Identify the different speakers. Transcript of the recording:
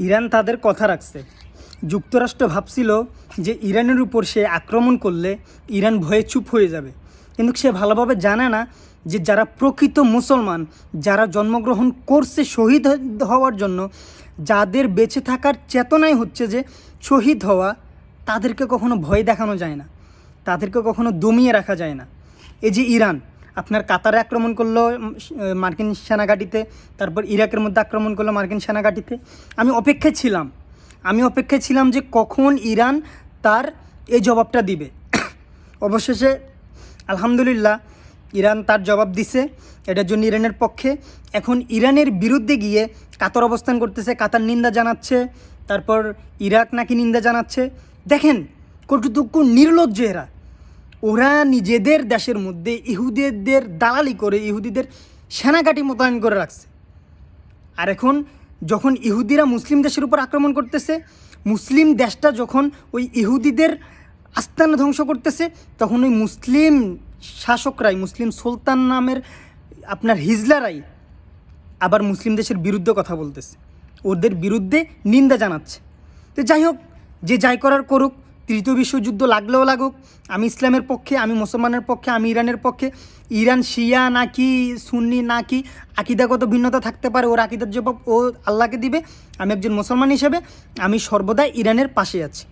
Speaker 1: Iran তাদের কথা রাখছে। যুক্তরাষ্ট্র ভাবছিল যে ইরানের উপর সে আক্রমণ করলে ইরান ভয়ে চুপ হয়ে যাবে, কিন্তু সে ভালোভাবে জানে না যে যারা প্রকৃত মুসলমান, যারা জন্মগ্রহণ করছে শহীদ হওয়ার জন্য, যাদের বেঁচে থাকার চেতনাই হচ্ছে যে শহীদ হওয়া, তাদেরকে কখনো ভয় দেখানো যায় না, তাদেরকে কখনো দমিয়ে রাখা যায় না। এই যে ইরান আপনার কাতারে আক্রমণ করলো মার্কিন সেনাঘাঁটিতে, তারপর ইরাকের মধ্যে আক্রমণ করলো মার্কিন সেনাঘাঁটিতে। আমি অপেক্ষায় ছিলাম যে কখন ইরান তার এই জবাবটা দিবে। অবশেষে আলহামদুলিল্লাহ ইরান তার জবাব দিছে। এটার জন্য ইরানের পক্ষে। এখন ইরানের বিরুদ্ধে গিয়ে কাতার অবস্থান করতেছে, কাতার নিন্দা জানাচ্ছে, তারপর ইরাক নাকি নিন্দা জানাচ্ছে। দেখেন কতটুকু নির্লজ্জ এরা। ওরা নিজেদের দেশের মধ্যে ইহুদিদের দালালি করে ইহুদিদের সেনাঘাঁটি মোতায়েন করে রাখছে। আর এখন যখন ইহুদিরা মুসলিম দেশের উপর আক্রমণ করতেছে, মুসলিম দেশটা যখন ওই ইহুদিদের আস্তানা ধ্বংস করতেছে, তখন ওই মুসলিম শাসকরাই, মুসলিম সুলতান নামের আপনার হিজলারাই আবার মুসলিম দেশের বিরুদ্ধে কথা বলতেছে, ওদের বিরুদ্ধে নিন্দা জানাচ্ছে। তো যাই হোক, যে যাই করার করুক, তৃতীয় বিশ্বযুদ্ধ লাগলেও লাগুক, আমি ইসলামের পক্ষে, আমি মুসলমানের পক্ষে, আমি ইরানের পক্ষে। ইরান শিয়া নাকি সুন্নি নাকি আকিদাগত ভিন্নতা থাকতে পারে, ওর আকিদার জবাব ও আল্লাহকে দিবে। আমি একজন মুসলমান হিসেবে আমি সর্বদাই ইরানের পাশে আছি।